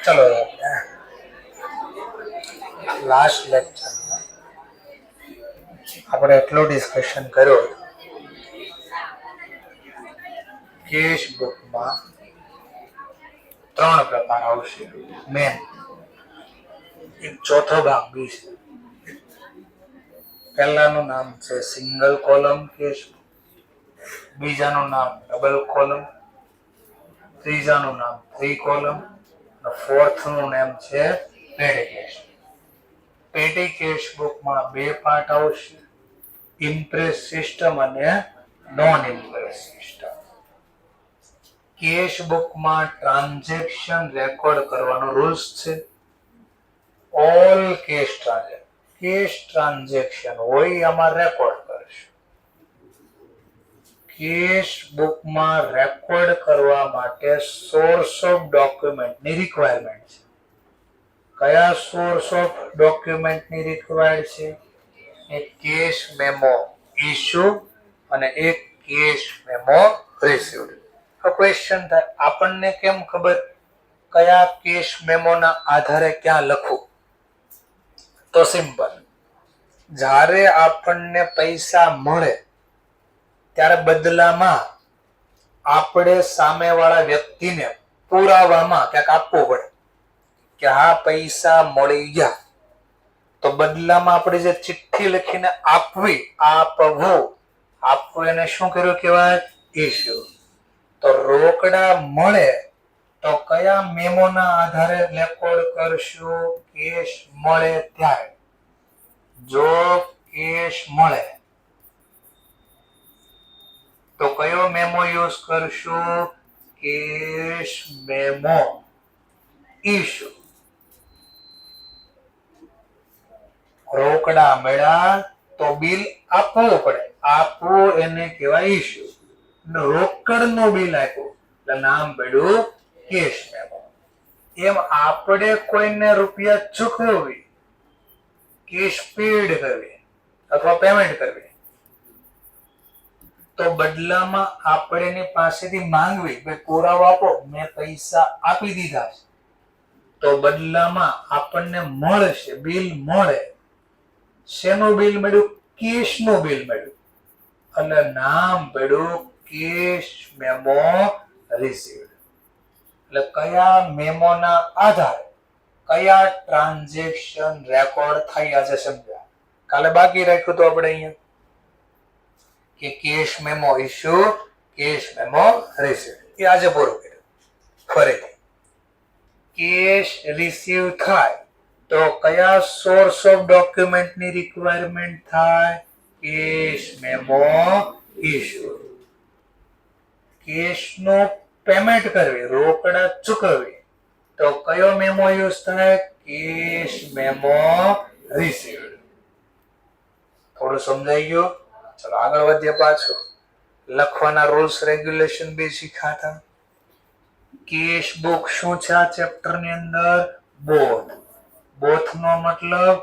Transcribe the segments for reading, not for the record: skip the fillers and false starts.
ચલો લાસ્ટ લેક્ચરમાં આપણે એટલું ડિસ્કશન કર્યું કેશ બુકમાં 3 પ્રકાર આવશે મેન. એક ચોથો ભાગ બી છે. પહેલાનું નામ છે સિંગલ કોલમ કેશ, બીજાનું નામ ડબલ કોલમ, ત્રીજાનું નામ 3 કોલમ અને ફોર્થનું નામ છે પેટી કેશ. પેટી કેશ બુકમાં 2 પાર્ટ આવશે, ઇમ્પ્રેસ સિસ્ટમ અને નોન ઇમ્પ્રેસ સિસ્ટમ. કેશ બુકમાં ટ્રાન્ઝેક્શન રેકોર્ડ કરવાનો રૂલ્સ છે. ઓલ કેશ ટ્રાન્ઝેક્શન હોય આમાં રેકોર્ડ કરશું. કેશ બુકમાં રેકોર્ડ કરવા માટે સોર્સ ઓફ ડોક્યુમેન્ટની રિક્વાયરમેન્ટ છે. કયા સોર્સ ઓફ ડોક્યુમેન્ટની રિક્વાયર્ડ છે? એક કેશ મેમો ઇશ્યુ અને એક કેશ મેમો રિસીવ્ડ. ક્વેશ્ચન થાય આપણને કેમ ખબર કયા કેશ મેમોના આધારે ક્યાં લખવું? તો સિમ્પલ, જ્યારે આપણને પૈસા મળે ત્યારે બદલામાં આપણે સામેવાળા વ્યક્તિને પુરાવામાં ક્યાંક આપવું પડે કે આ પૈસા મળી ગયા. તો બદલામાં આપણે જે ચિઠ્ઠી લખીને આપવું એને શું કર્યું કહેવાય? ઇશ્યુ. તો રોકડા મળે તો કયા મેમોના આધારે રેકોર્ડ કરશું? કેશ મળે ત્યારે. જો કેશ મળે તો કયો મેમો યુઝ કરશું? Cash memo issue. રોકડા મળ્યા તો બિલ આપવું પડે, આપવું એને કહેવાય ઇશ્યુ. રોકડનું બિલ આપ્યું એટલે નામ પડ્યું કેશ મેમો. એમ આપણે કોઈને રૂપિયા ચૂકવવી, કેશ પેડ કરવી અથવા પેમેન્ટ કરવી, તો બદલામાં આપણે એની પાસેથી માંગવી, ભાઈ પુરાવો આપો મેં પૈસા આપી દીધા છે. તો બદલામાં આપણને મળશે, બિલ મળે. શેનું બિલ મળ્યું? કેશનું બિલ મળ્યું અને નામ પડ્યું કેશ મેમો રિસીવ્ડ. એટલે કયા મેમોના આધારે કયા ટ્રાન્ઝેક્શન રેકોર્ડ થઈ આજે સમજ્યા. કાલે બાકી રાખ્યું તો આપણે અહીંયા કે cash memo issue, cash memo received. એ આજે પૂરું કર્યું. ફરીથી કેશ રિસીવ થાય તો કયા સોર્સ ઓફ ડોક્યુમેન્ટની રિક્વાયરમેન્ટ થાય? Cash memo issue. કેશનું પેમેન્ટ કરવી, રોકડા ચૂકવવી, તો કયો મેમો યુઝ થાય? Cash memo received. થોડું સમજાઈ ગયું? ચલો આગળ વધીએ. પાછું લખવાના રૂલ્સ રેગ્યુલેશન બી શીખાતા. કેશ બુક શું છે આ ચેપ્ટર ની અંદર? બોથ નો મતલબ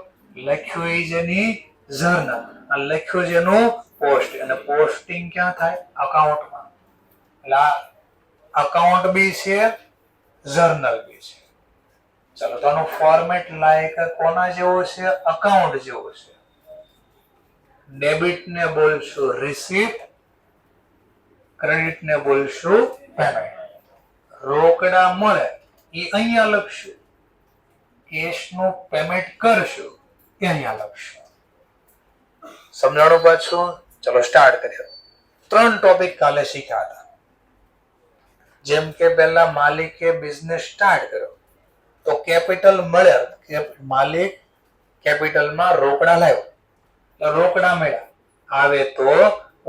લખ્યું એ જેની જર્નલ, આ લખ્યું જેનું પોસ્ટ, અને પોસ્ટિંગ ક્યાં થાય? અકાઉન્ટમાં. એટલે અકાઉન્ટ બી છે, જર્નલ બી છે. ચલો તો આનું ફોર્મેટ લાયક કોના જેવો છે? અકાઉન્ટ જેવો છે. ડેબિટ ને બોલશું રિસીપ્ટ, ક્રેડિટ ને બોલશું પેમેન્ટ. રોકડા મળે એ અહીંયા લખશું, કેશનું પેમેન્ટ કરશું એ અહીંયા લખશું. સમજાણું પાછું? ચલો સ્ટાર્ટ કરીએ. 3 ટોપિક કાલે શીખ્યા હતા. જેમ કે પહેલા માલિકે બિઝનેસ સ્ટાર્ટ કર્યો તો કેપિટલ મળ્યા, કે માલિક કેપિટલમાં રોકડા લાવ્યો, રોકડા મળ્યા, આવે તો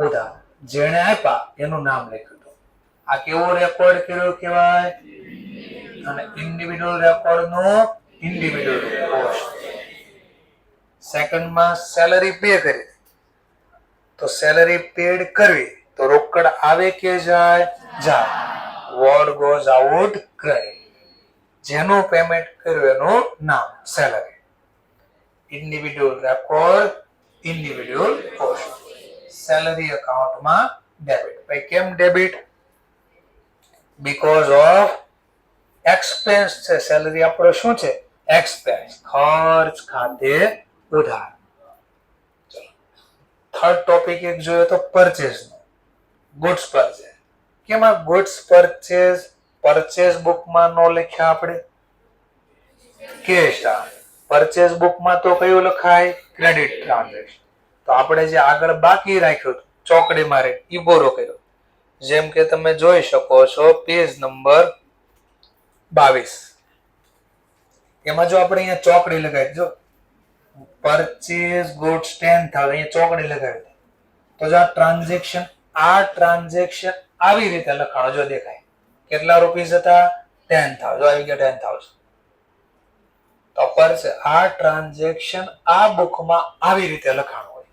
ઉધાર. જેણે આપ્યા એનું નામ લખ્યું હતું. આ કેવો રેકોર્ડ કર્યો કહેવાય? અને ઇન્ડિવિડ્યુઅલ રેકોર્ડ નો ઇન્ડિવિડ્યુઅલ પોસ્ટ. સેકન્ડમાં સેલરી પે કરી તો સેલરી પેડ કરવી તો રોકડ આવે કે જાય? જાય. Word goes out credit. જેનું પેમેન્ટ કર્યું એનું નામ salary. Individual record, individual post. Salary અકાઉન્ટમાં ડેબિટ. ભાઈ કેમ ડેબિટ? બીકોઝ ઓફ એક્સપેન્સ છે. સેલરી આપણો શું છે? એક્સપેન્સ, ખર્ચ ખાતે ઉધાર. થર્ડ ટોપિક એક જોયો તો પરચેસ નો. Goods purchase. કેમ આ ગુડ્સ પરચેસ પરચેસ બુકમાં નો લખ્યા આપણે? કેશ. પરચેસ બુકમાં તો કયું લખાય? Credit transaction. તો આપણે જે આગળ બાકી રાખ્યું ચોકડી મારે ઈ બોરો કર્યો. જેમ કે તમે જોઈ શકો છો પેજ નંબર 22. એમાં જો આપણે અહીંયા ચોકડી લગાવી, જો પરચેસ ગુડ્સ 10,000 અહીંયા ચોકડી લગાવી, તો જો આ ટ્રાન્ઝેક્શન આવી રીતે લખાણો. જો દેખાય કેટલા રૂપીસ હતા? 10,000. આવી ગયા 10,000. તો આ ટ્રાન્ઝેક્શન આ બુકમાં આવી રીતે લખાણું હોય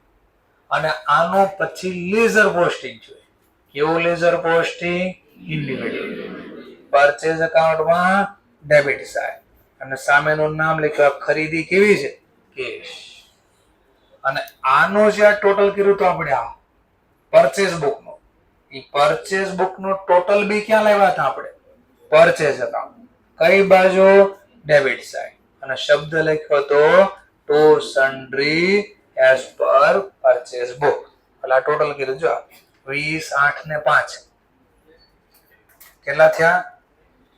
અને આનું પછી લેઝર પોસ્ટિંગ જોઈએ. કેવું લેઝર પોસ્ટિંગ? ઇન્ડિવિડ્યુઅલ. પરચેઝ એકાઉન્ટમાં ડેબિટ સાઈડ અને સામેનું નામ લખ્યું. ખરીદી કેવી છે? કેશ. અને આનું જે આ ટોટલ કર્યું તો આપણે આ પરચેઝ બુક નો, એ પરચેઝ બુક નો ટોટલ બી ક્યાં લાવ્યા હતા આપણે? Purchase account. કઈ બાજુ? Debit side. અને શબ્દ લખ્યો તો to sundry as per purchase book. એટલે આ ટોટલ કર્યું. જો 20, 8 ને 5 કેટલા થયા?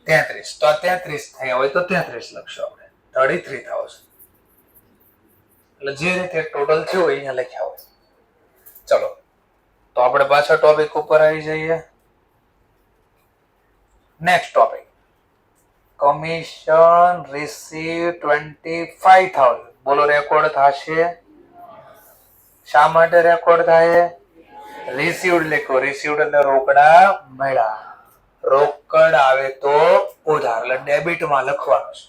33. તો આ 33 થયા હોય તો 33 લખશો આપણે. 33,000. એટલે જે રીતે ટોટલ થયું હોય અહીંયા લખ્યા હોય. ચલો તો આપણે પાછા ટોપિક ઉપર આવી જઈએ. Next topic, commission receive 25,000. બોલો રેકોર્ડ થશે? શા માટે રેકોર્ડ થાય? રિસીવડ લખો. રિસીવડ એટલે રોકડા મળ્યા. રોકડ આવે તો ઉધાર, એટલે ડેબિટમાં લખવાનું છે.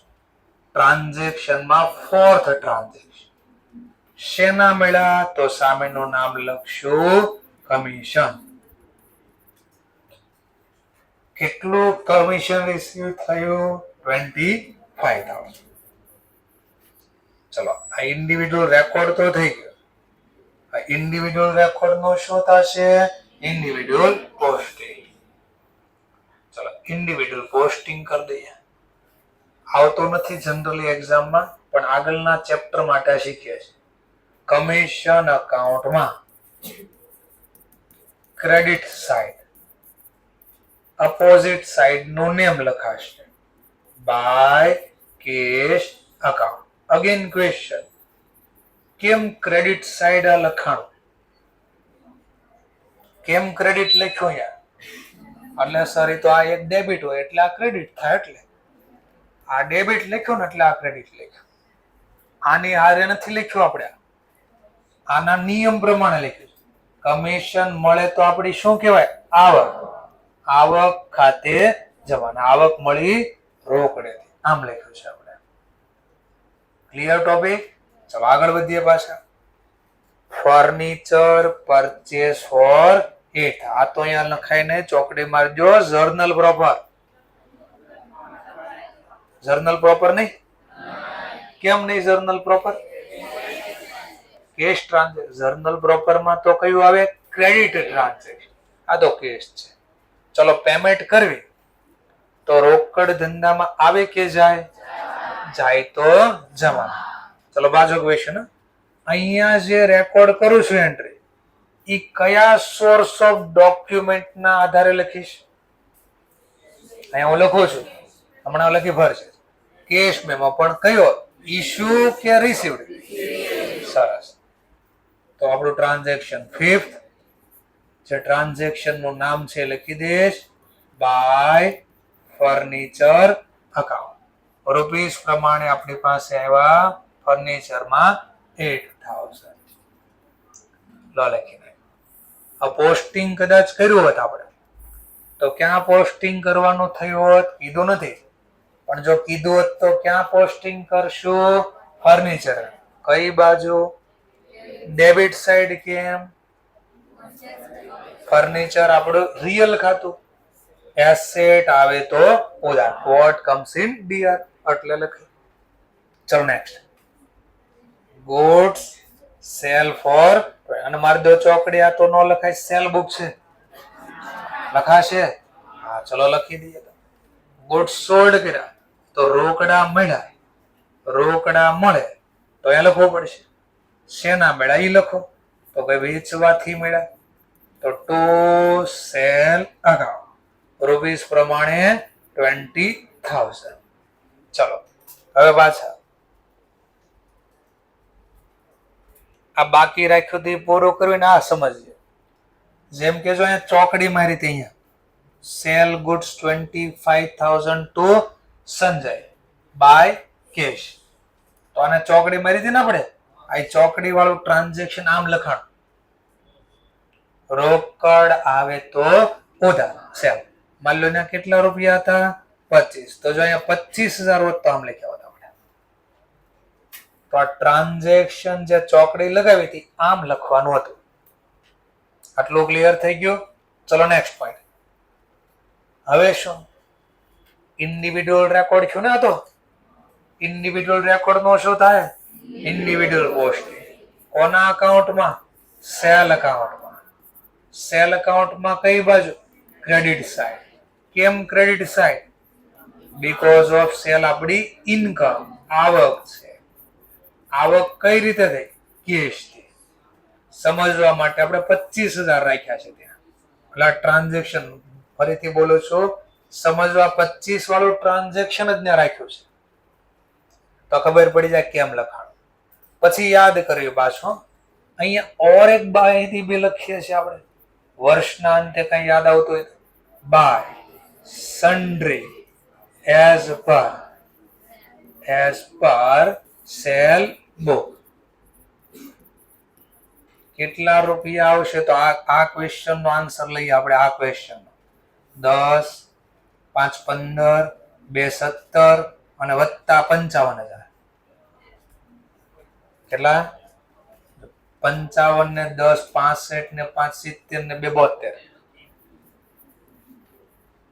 ટ્રાન્ઝેક્શનમાં ફોર્થ ટ્રાન્ઝેક્શન. શેના મળ્યા? તો સામેનું નામ લખશું કમિશન. કેટલું કમિશન રિસીવ થયું? 25,000. ચલો આ ઇન્ડિવિડ્યુઅલ રેકોર્ડ તો થઈ ગયો. આ ઇન્ડિવિડ્યુઅલ રેકોર્ડ નો શું થશે? Individual posting. ચલો ઇન્ડિવિડ્યુઅલ પોસ્ટિંગ કરી દઈએ. આવતો નથી જનરલી એક્ઝામમાં, પણ આગળના ચેપ્ટર માટે શીખીએ છીએ. કમિશન અકાઉન્ટમાં ક્રેડિટ સાઇડ અપોઝિટ સાઇડ નું નેમ લખાશે by cash account. Again question, કેમ ક્રેડિટ સાઇડ આ લખાણું? કેમ ક્રેડિટ લખ્યું યાર? એટલે સર તો આ એક ડેબિટ હોય એટલે આ ક્રેડિટ થાય. એટલે આ ડેબિટ લખ્યું ને એટલે આ ક્રેડિટ લખ્યું. આની હારે નથી લખ્યું આપણે, આના નિયમ પ્રમાણે લખ્યું. કમિશન મળે તો આપણી શું કહેવાય? આવક. આવક ખાતે જવાના. આવક મળી રોકડેથી. આમ લખ્યું છે આપણે. Clear topic? ચલો આગળ વધીએ પાછા. Furniture purchase for 8. આ તો અહીંયા લખાઈને ચોકડી મારજો. Journal proper. જર્નલ પ્રોપર નહીં? કેમ નહીં journal proper? Cash transaction. Journal proper માં તો કયું આવે? Credit transaction. આ તો કેશ છે. ચલો પેમેન્ટ કરવી તો રોકડ ધંધામાં આવે કે જાય? જાય તો જમા. ચલો બાજુ ક્વેશ્ચન. અહીંયા જે રેકોર્ડ કરું છું એન્ટ્રી, ઈ કયા સોર્સ ઓફ ડોક્યુમેન્ટ ના આધારે લખીશ? અહીંયા હું લખું છું, હમણાં લખી ભરશે કેશ મેમો, પણ કયો? ઇશ્યુ કે રિસીવડ? સરસ. તો આપણું ટ્રાન્ઝેક્શન ફિફ્થ, જે ટ્રાન્ઝેક્શન નું નામ છે લખી દઈશ બાય ફર્નિચર અકાઉન્ટ. રૂપીસ પ્રમાણે આપણી પાસે આવ્યા ફર્નિચરમાં 8,000. લો લખીને. આ પોસ્ટિંગ કદાચ કર્યું હોત આપણે તો ક્યાં પોસ્ટિંગ કરવાનું થયું હોત? કીધું નથી, પણ જો કીધું હોત તો ક્યાં પોસ્ટિંગ કરશું? ફર્નિચર. કઈ બાજુ? Debit side. કેમ? ફર્નિચર આપણું રિયલ ખાતું. એસેટ આવે તો ઉધાર. વોટ કમ્સ ઇન ડીઆર એટલે લખી. ચલો નેક્સ્ટ. ગુડ્સ સેલ ફોર, અને મારી દો ચોકડી. આ તો નો લખાય, સેલ બુક છે. લખાશે? હા, ચલો લખી દઈએ. ગુડ્સ સોલ્ડ કર્યા તો રોકડા મળ્યા. રોકડા મળે તો એ લખવું પડશે. શેના મળ્યા એ લખો. તો કે વેચવાથી મળ્યા તો ટુ સેલ અકાઉન્ટ રૂપીસ પ્રમાણે 20,000. ચલો હવે પાછા આ બાકી રાખ્યું તે પૂરું કરીને આ સમજીએ. જેમ કે જો અહીંયા ચોકડી મારી હતી, અહીંયા sell goods 25,000 to Sanjay by cash. તો આને ચોકડી મારી હતી ને આપણે. આ ચોકડી વાળું ટ્રાન્ઝેક્શન આમ લખાણ. રોકડ આવે તો ઉધાર સેલ. માની લો કેટલા રૂપિયા હતા? 25. તો જો અહીંયા 25,000 હોત તો આમ લખ્યા હોત આપણે. તો આ ટ્રાન્ઝેક્શન જે ચોકડી લગાવી હતી આમ લખવાનું હતું. આટલું ક્લિયર થઈ ગયું? ચલો નેક્સ્ટ પોઈન્ટ. હવે શું? ઇન્ડિવિડ્યુઅલ રેકોર્ડ થયું ને? હતો ઇન્ડિવિડ્યુઅલ રેકોર્ડ નો શું થાય? Individual posting. કોના અકાઉન્ટમાં? સેલ અકાઉન્ટમાં. સેલ અકાઉન્ટમાં કઈ બાજુ? Credit side. કેમ credit side? Because of sale આપણી ઇન્કમ આવક છે. આવક કઈ રીતે થઈ? કેશ થી. સમજવા માટે આપણે 25,000 રાખ્યા છે ત્યાં. એટલે ટ્રાન્ઝેક્શન ફરીથી બોલું છું, સમજવા 25 વાળું ટ્રાન્ઝેક્શન જ ત્યાં રાખ્યું છે તો ખબર પડી જાય કેમ લખાણ. પછી યાદ કર્યું પાછું. અહીંયા ઓર એક બાયથી બી લખીએ છીએ આપણે. વર્ષના અંતે કઈ યાદ આવતું હોય? By sundry as per sale book. કેટલા રૂપિયા આવશે? તો આ ક્વેશ્ચન નો આન્સર લઈએ આપણે. આ ક્વેશ્ચન 10, 5 15, 2 17 અને વત્તા 55,000. કેટલા? 55 ને 10 65 ને 5 70 ને 2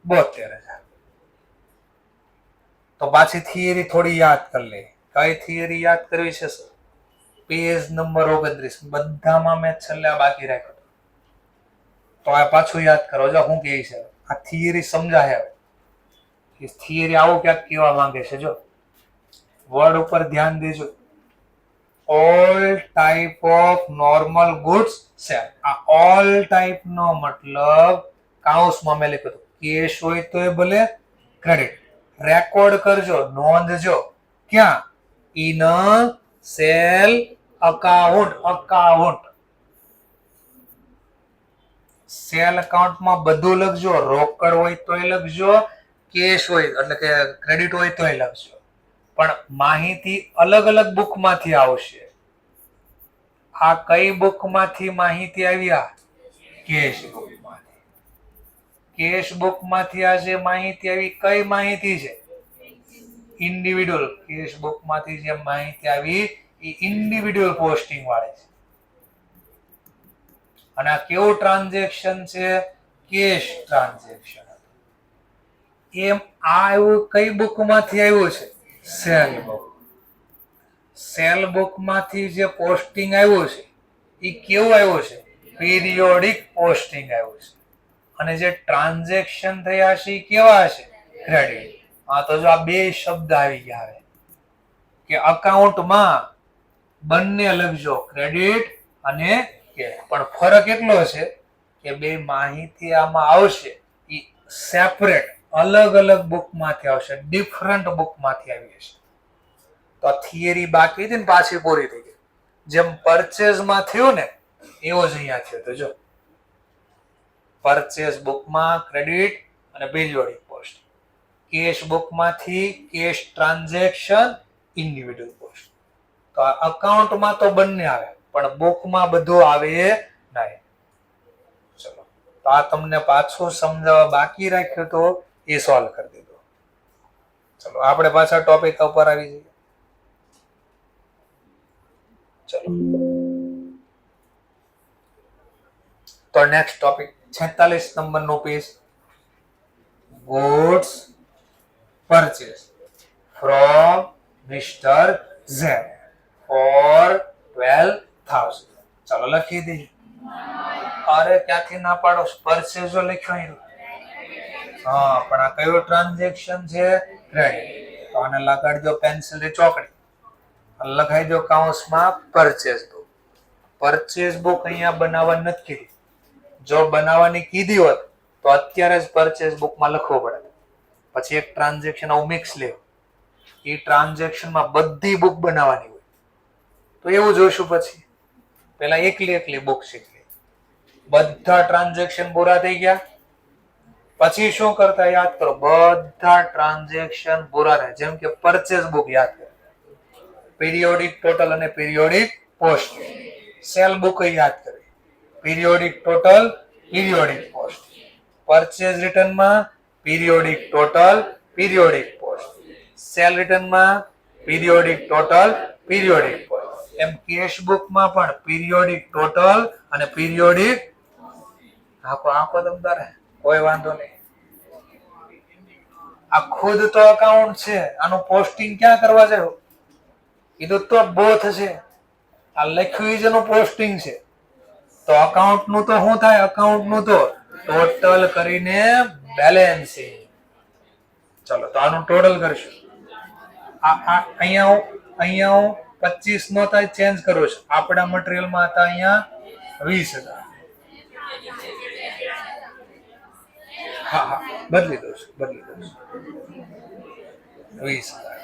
72,000. તો પાછી થિયરી થોડી યાદ કરી લે. કઈ થિયરી યાદ કરવી છે? પેજ નંબર 29 બધામાં મેં છેલ્લે બાકી રાખ્યો. તો આ પાછું યાદ કરો. જો હું કહે છે આ થિયરી સમજાય. હવે થિયરી આવું ક્યાંક કેવા માંગે છે. જો વર્ડ ઉપર ધ્યાન દેજો. All type of normal goods cell. આ ઓલ ટાઈપ નો મતલબ કાઉન્સમાં મેં લખ્યું કેશ હોય તો એ ભલે ક્રેડિટ. રેકોર્ડ કરજો, નોંધજો. ક્યાં? In cell account. સેલ અકાઉન્ટમાં બધું લખજો. રોકડ હોય તોય લખજો, કેશ હોય એટલે કે ક્રેડિટ હોય તોય લખજો. પણ માહિતી અલગ અલગ બુકમાંથી આવશે. આ કઈ બુકમાંથી માહિતી આવી? કેશ બુકમાંથી. કેશ બુકમાંથી આ જે માહિતી આવી કઈ માહિતી છે? ઇન્ડિવિડ્યુઅલ. કેશ બુકમાંથી જે માહિતી આવી એ ઇન્ડિવિડ્યુઅલ પોસ્ટિંગ વાળી છે. અને આ કેવું ટ્રાન્ઝેક્શન છે? Cache transaction. એમ આ એવું કઈ બુકમાંથી આવ્યું છે? Cell book. સેલ બુકમાંથી જે પોસ્ટિંગ આવ્યું છે એ કેવું આવ્યું છે? પીરિયોડિક પોસ્ટિંગ આવ્યું છે. અને જે ટ્રાન્ઝેક્શન થયા છે એ કેવા છે? ક્રેડિટ. હા, તો જો આ બે શબ્દ આવી ગયા હવે કે અકાઉન્ટમાં બંને લખજો, ક્રેડિટ અને કેશ. પણ ફરક એટલો છે કે બે માહિતી આમાં આવશે એ સેપરેટ અલગ અલગ બુકમાંથી આવશે, ડિફરન્ટ બુકમાંથી આવી હશે. તો થિયરી બાકી હતી ને પાછી પૂરી થઈ ગઈ. જેમ પરચેઝમાં થયું ને એવો જ અહીંયા થયો. તો જો પરચેઝ બુકમાં ક્રેડિટ અને પીરિયોડિક પોસ્ટ. કેશ બુકમાંથી કેશ ટ્રાન્ઝેક્શન, ઇન્ડિવિડ્યુઅલ પોસ્ટ. તો આ અકાઉન્ટમાં તો બંને આવે પણ બુકમાં બધું આવે નહીં. ચલો, તો આ તમને પાછું સમજાવવા બાકી રાખ્યું તો એ સોલ્વ કરી દીધો. ચલો આપણે પાછા ટોપિક ઉપર આવી જઈએ. ચલો તો નેક્સ્ટ ટોપિક 46 નંબરનો page. Goods purchase from mister Z for 12,000. ચાલો લખી દઈએ. અરે ક્યાંથી ના પાડો? પરચેઝ લખ્યો અહીં. હા, પણ આ કયો ટ્રાન્ઝેક્શન છે? ક્રેડિટ. તો આને લગાડજો પેન્સિલ થી ચોકડી, લખાઈ દો કૌંસમાં પરચેસ બુક. પરચેસ બુક અહીંયા બનાવવા નથી કીધી. જો બનાવવાની કીધી હોત તો અત્યારે જ પરચેસ બુકમાં લખવું પડે. પછી એક ટ્રાન્ઝેક્શન આવું મિક્સ લેવું, એ ટ્રાન્ઝેક્શનમાં બધી બુક બનાવવાની હોય. તો એવું જોઈશું પછી. પેલા એકલી એકલી બુક શીખી. બધા ટ્રાન્ઝેક્શન પૂરા થઈ ગયા પછી શું કરતા યાદ કરો, બધા ટ્રાન્ઝેક્શન પૂરા થાય. જેમ કે પરચેસ બુક યાદ કરો, પીરિયોડિક ટોટલ અને પીરિયોડિક પોસ્ટ. સેલ બુક યાદ કરી, periodic total, periodic post. Purchase રિટર્નમાં periodic total, periodic post. Sale રિટર્નમાં પીરિયોડિક ટોટલ, પીરિયોડિક પોસ્ટ. એમ કેશ બુકમાં પણ પીરિયોડિક ટોટલ અને પીરિયોડિક. આખો તમ તારે કોઈ વાંધો નહીં. આ ખુદ તો અકાઉન્ટ છે, આનું પોસ્ટિંગ ક્યાં કરવા જાય? કીધું તો બો થશે. આ લખ્યું જેનું પોસ્ટિંગ છે. તો અકાઉન્ટ નું તો શું થાય? અકાઉન્ટ નું તો ટોટલ કરીને બેલેન્સિંગ. ચલો તો આનું ટોટલ કરશું. અહીંયા હું 25 નો થાય ચેન્જ કરું છું. આપણા મટીરીયલમાં હતા અહીંયા 20,000. હા, બદલી દઉં છું. 20,000.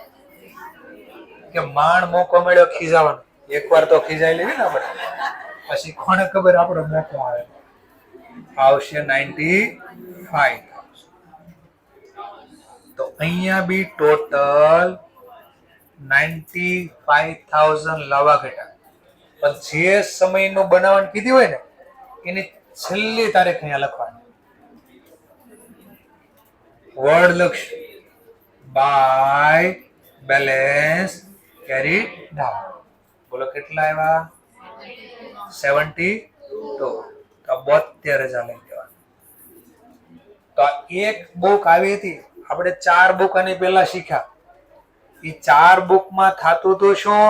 કે માંડ મોકો મળ્યો ખીજાવાનો. એકવાર તો ખીજાઈ લેવી ને આપણે, પછી કોને ખબર આપણો મોકો આવે. આવશે 95,000. તો અહીંયા બી ટોટલ 95,000 લાવવા ઘટા. પણ જે સમયનું બનાવવાનું કીધી હોય ને એની છેલ્લી તારીખ અહીંયા લખવાની. વર્ડ લખશું બાય બેલેન્સ કેરી ડાઉન. બોલો કેટલા આવ્યા? 72. તો 72,000 લઈ દેવાનું. તો એક બુક આવી હતી, આપણે 4 બુક આની પહેલા શીખ્યા. એ 4 બુકમાં થતું તો શું?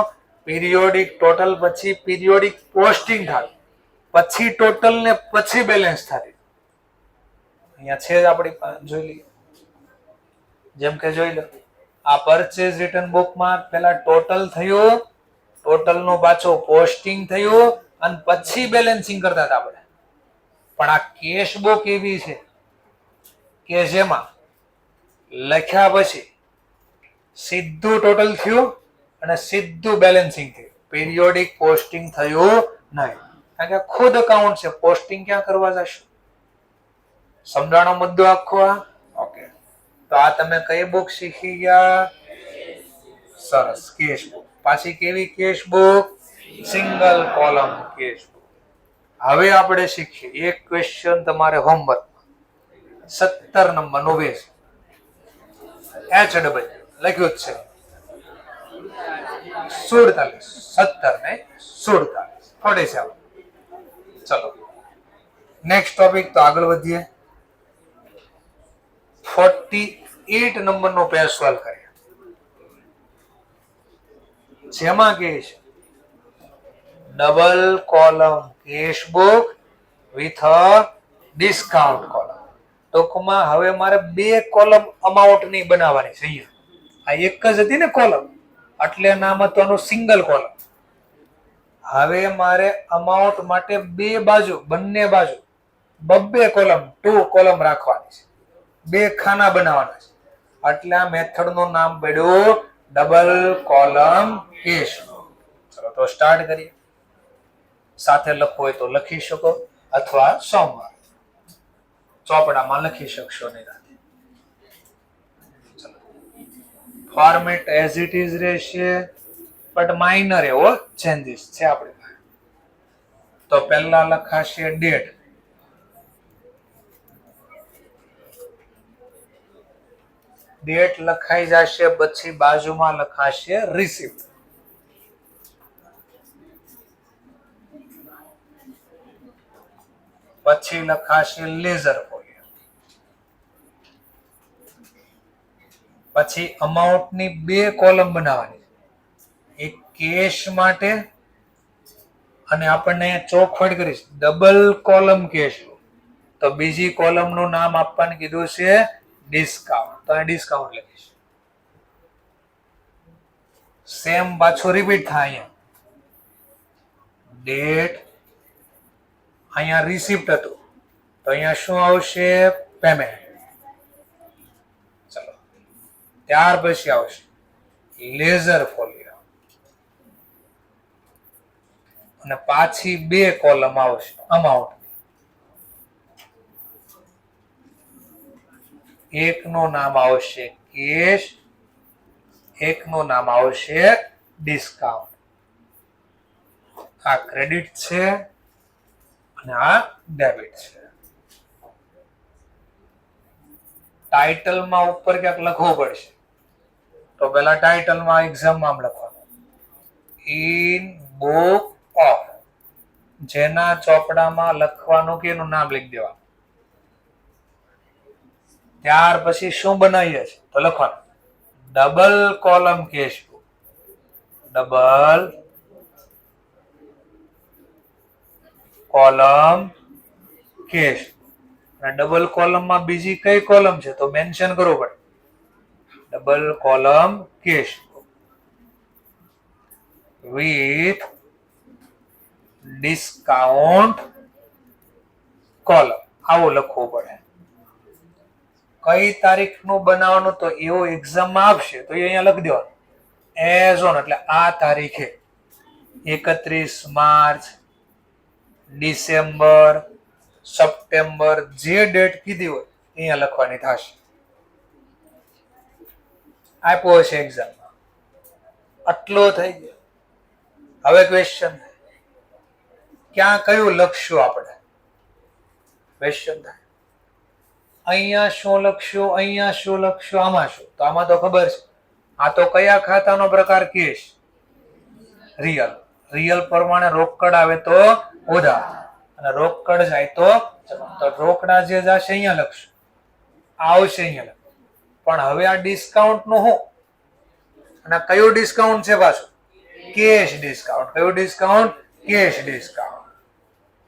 પીરિયોડિક ટોટલ પછી પીરિયોડિક પોસ્ટિંગ થતું, પછી ટોટલ ને પછી બેલેન્સ થતી. અહીંયા છે જ આપણી પાસે, જોઈ લઈએ. જેમ કે જોઈ લો, આ પરચેઝ રિટર્ન બુકમાં પેલા ટોટલ થયું, ટોટલ નું પાછું પોસ્ટિંગ થયું અને પછી બેલેન્સિંગ કરતા હતા આપણે. પણ આ કેશ બુક એવી છે કે જેમાં લખ્યા પછી સીધું ટોટલ થયું અને સીધું બેલેન્સિંગ થયું. પીરિયોડિક પોસ્ટિંગ થયું નહીં, કારણ કે ખુદ અકાઉન્ટ છે. પોસ્ટિંગ ક્યાં કરવા જશે? સમજાણો મુદ્દો આખો આ? ઓકે. તો આ તમે કઈ બુક શીખી ગયા? સરસ, કેશ બુક. પાછી કેવી cash book? Single column cash book. હવે આપણે શીખીએ એક ક્વેશ્ચન તમારે હોમવર્ક 17 નંબરનો વેચ HW લખ્યું જ છે 47, 17 ને 47 થોડે છે. ચલો નેક્સ્ટ ટોપિક તો આગળ વધીએ. 48 નંબરનો પેજ સોલ્વ કરીએ, જેમાં કે છે double column cash book with a discount column. ટૂંકમાં હવે મારે 2 કોલમ અમાઉન્ટ ની બનાવવાની છે. અહીંયા આ એક જ હતી ને કોલમ, એટલે નામ હતું આનું સિંગલ કોલમ. હવે મારે અમાઉન્ટ માટે બંને બાજુ 2 કોલમ, 2 કોલમ રાખવાની છે, 2 ખાના બનાવવાના છે. એટલે આ મેથડ નું નામ પડ્યું ડબલ કોલમ કેશ. ચલો તો સ્ટાર્ટ કરીએ. સાથે લખવું હોય તો લખી શકો, અથવા સોમવાર ચોપડામાં લખી શકશો નિરાંતે. ફોર્મેટ એઝ ઇટ ઇઝ રહેશે, બટ માઇનર એવો ચેન્જીસ છે આપણી પાસે. તો પહેલા લખાશે ડેટ, ડેટ લખાઈ જશે. પછી બાજુમાં લખાશે રિસિપ્ટ. પછી લખાશે લેઝર ફોલિયો. પછી અમાઉન્ટ ની 2 કોલમ બનાવવાની, એક કેશ માટે અને આપણને ચોખવટ કરીશ ડબલ કોલમ કેશ. તો બીજી કોલમ નું નામ આપવાનું કીધું છે ડિસ્કાઉન્ટ, તો અહીં ડિસ્કાઉન્ટ લખીશ. સેમ પાછું રિપીટ થાય. અહીંયા ડેટ, અહીંયા રિસિપ્ટ હતું તો અહીંયા શું આવશે? પેમેન્ટ. ચલો, ત્યાર પછી આવશે લેઝર ફોલિયો અને પાછી 2 કોલમ આવશે અમાઉન્ટ. એકનું નામ આવશે કેશ, એકનું નામ આવશે ડિસ્કાઉન્ટ. આ ક્રેડિટ છે અને આ ડેબિટ છે. ટાઇટલમાં ઉપર ક્યાંક લખવું પડશે તો પેલા ટાઇટલમાં એક્ઝામમાં લખવાનું ઇન બુક ઓફ, જેના ચોપડામાં લખવાનું કે એનું નામ લખી દેવાનું. ત્યાર પછી શું બનાવીએ છીએ તો લખવાનું double column cash book, double column cash. અને ડબલ કોલમમાં બીજી કઈ કોલમ છે તો મેન્શન કરવું પડે. Double column cash with discount column, આવું લખવું પડે. કઈ તારીખનું બનાવવાનું તો એવું એક્ઝામમાં આપશે તો એ અહીંયા લખી દેવાનું એઝ ઓન, એટલે આ તારીખે 31 માર્ચ, ડિસેમ્બર, સપ્ટેમ્બર, જે ડેટ કીધી હોય અહીંયા લખવાની થશે. આપ્યો હશે એક્ઝામમાં. આટલો થઈ ગયો. હવે ક્વેશ્ચન, ક્યાં કયું લખશું આપણે? ક્વેશ્ચન થાય અહીંયા શું લખશું, અહીંયા શું લખશું, આમાં શું? તો આમાં તો ખબર છે. આ તો કયા ખાતાનો પ્રકાર? કેશ. રિયલ, રિયલ પ્રમાણે રોકડ આવે તો ઉધાર અને રોકડ જાય તો રોકડા જે જશે અહીંયા લખશું, આવશે અહીંયા લખશું. પણ હવે આ ડિસ્કાઉન્ટ નું શું અને કયું ડિસ્કાઉન્ટ છે? પાછું કેશ ડિસ્કાઉન્ટ. કયું ડિસ્કાઉન્ટ? Cash discount.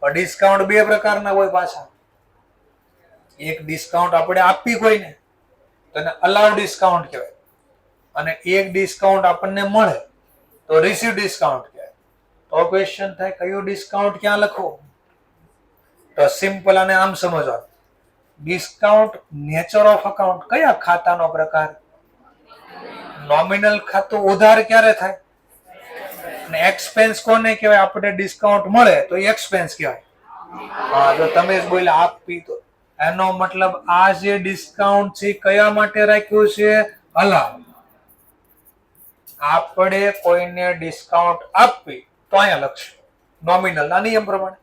પણ ડિસ્કાઉન્ટ 2 પ્રકારના હોય પાછા. એક ડિસ્કાઉન્ટ આપણે આપી કોઈને તો એને અલાઉડ ડિસ્કાઉન્ટ કહેવાય, અને એક ડિસ્કાઉન્ટ આપણને મળે તો રિસીવ ડિસ્કાઉન્ટ કહેવાય. તો ક્વેશ્ચન થાય કયું ડિસ્કાઉન્ટ ક્યાં લખવું? તો સિમ્પલ અને આમ સમજવાનું. ડિસ્કાઉન્ટ નેચર ઓફ અકાઉન્ટ, કયા ખાતાનો પ્રકાર? નોમિનલ ખાતું. ઉધાર ક્યારે થાય? અને એક્સપેન્સ કોને કહેવાય? આપણે ડિસ્કાઉન્ટ મળે તો એક્સપેન્સ કહેવાય. હા, જો તમે જ બોલ્યા આપી તો એનો મતલબ આ જે ડિસ્કાઉન્ટ છે કયા માટે રાખ્યું છે? અલાઉડ. આપણે કોઈને ડિસ્કાઉન્ટ આપી તો અહીંયા લખશું નોમિનલ ના નિયમ પ્રમાણે.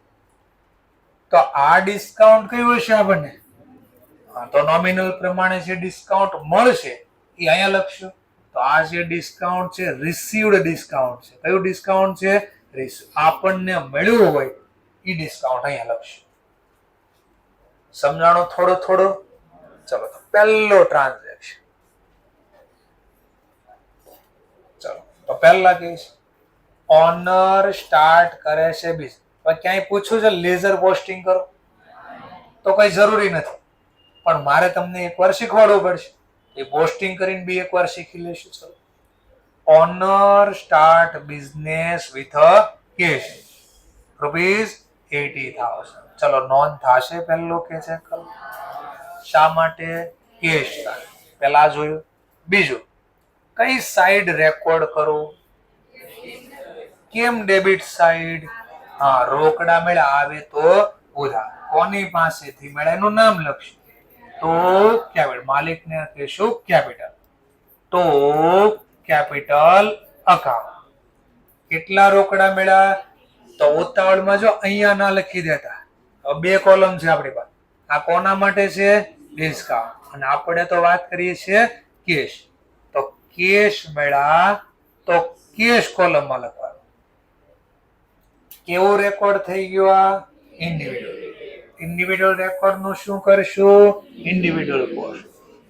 તો આ ડિસ્કાઉન્ટ કયું હશે આપણને? તો નોમિનલ પ્રમાણે જે ડિસ્કાઉન્ટ મળશે એ અહીંયા લખશું. તો આ જે ડિસ્કાઉન્ટ છે રિસીવ્ડ ડિસ્કાઉન્ટ છે. કયું ડિસ્કાઉન્ટ છે? આપણને મળ્યું હોય એ ડિસ્કાઉન્ટ અહીંયા લખશું. સમજાણું થોડું થોડું? ચલો, તો પહેલો ટ્રાન્ઝેક્શન. ચલો, તો પહેલા કહીશ ઓનર સ્ટાર્ટ કરે છે બિઝનેસ. ક્યાંય પૂછ્યું છે લેઝર પોસ્ટિંગ કરો તો કઈ જરૂરી નથી, પણ મારે તમને એકવાર શીખવાડવું પડશે. એ પોસ્ટિંગ કરીને બી એકવાર શીખી લેશું. ચલો, owner start business with cash ₹80,000. ચલો, નોંધ થશે પહેલો કે છે કરો. શા માટે? કેશ પેલા જોયું. બીજું, કઈ સાઈડ રેકોર્ડ કરું? કેમ ડેબિટ સાઈડ? હા, રોકડા મેળા આવે તો ઉધાર. કોની પાસેથી મેળા એનું નામ લખશું તો કેપિટલ. માલિકને કહેશું કેપિટલ. તો કેપિટલ અકાઉન્ટ. કેટલા રોકડા મેળા? તો ઉતાવળમાં જો અહીંયા ના લખી દેતા. 2 કોલમ છે આપણી પાસે. આ કોના માટે છે? ડિસ્કાઉન્ટ. અને આપણે તો વાત કરીએ છીએ કેશ. તો કેશ મેળા તો કેશ કોલમમાં લખવાનું. કેવો રેકોર્ડ થઈ ગયો? આ ઇન્ડિવિડ્યુઅલ. ઇન્ડિવિડ્યુઅલ રેકોર્ડ નું શું કરશું? Individual post.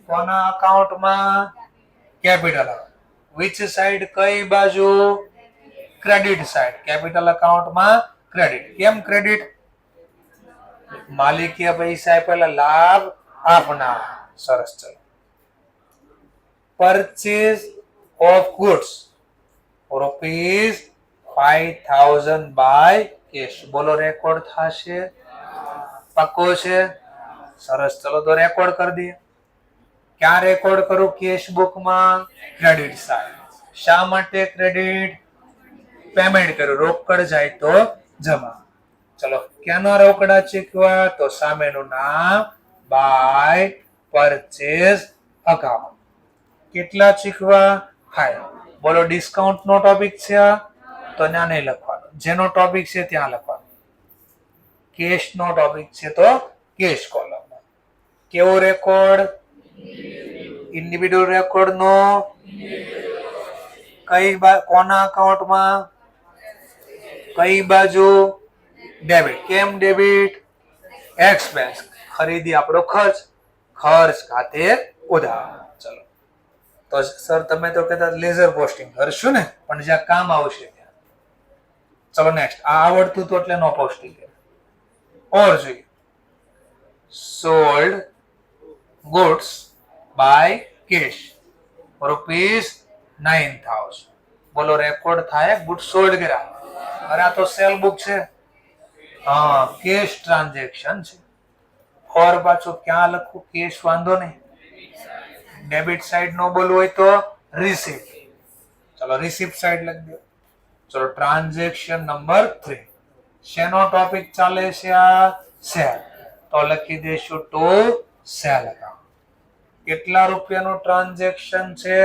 કોના અકાઉન્ટમાં? કેપિટલ. Which side? કઈ બાજુ? Credit side. કેપિટલ અકાઉન્ટમાં ક્રેડિટ. કેમ ક્રેડિટ? માલિકે પૈસા આપેલા, લાભ આપનાર. સરસ. ચલો, purchase of goods ₹5,000 by cash. બોલો રેકોર્ડ થશે? પાક્કો છે? સરસ. ચલો તો રેકોર્ડ કરી દઈએ. ક્યાં રેકોર્ડ કરું? કેશ બુકમાં ક્રેડિટ સાઈડ. શા માટે ક્રેડિટ? પેમેન્ટ કર્યું, રોકડ જાય તો જમા. ચલો, ક્યાંના રોકડા ચૂકવા? તો સામેનું નામ બાય પરચેઝ અકાઉન્ટ. કેટલા ચૂકવા? 5. બોલો ડિસ્કાઉન્ટ નો ટોપિક છે તો ત્યાં નહીં લખવાનો, જેનો ટોપિક છે ત્યાં લખવાનો. કેશ નો ટોપિક છે તો કેશ કોલમમાં. કેવો રેકોર્ડ? ઇન્ડિવિડ્યુઅલ રેકોર્ડ નો. કોના અકાઉન્ટમાં? કઈ બાજુ? ડેબિટ. કેમ ડેબિટ? એક્સપેન્સ, ખરીદી આપણો ખર્ચ, ખર્ચ ખાતે ઉધાર. ચલો, તો સર તમે તો કહેતા લેઝર પોસ્ટિંગ કરશું ને, પણ જ્યાં કામ આવશે ત્યાં. ચલો નેક્સ્ટ. આ આવડતું તો એટલે નો પોસ્ટિંગ. ઓર જોઈએ, સોલ્ડ ગુડ્સ બાય કેશ ₹9,000. બોલો રેકોર્ડ થાય? ગુડ સોલ્ડ કર્યા. અરે આ તો સેલ બુક છે. હા, કેશ ટ્રાન્ઝેક્શન છે. ઓર પાછું ક્યાં લખું? કેશ વાંધો નહીં, ડેબિટ સાઈડ નો બોલવું હોય તો રિસીપ્ટ. ચલો રિસીપ્ટ સાઈડ લખી દો. ચલો ટ્રાન્ઝેક્શન નંબર 3. શેનો ટોપિક ચાલે છે? આ સેલ. તો લખી દેશું ટુ સેલ અકાઉન્ટ. કેટલા રૂપિયાનું ટ્રાન્ઝેક્શન છે?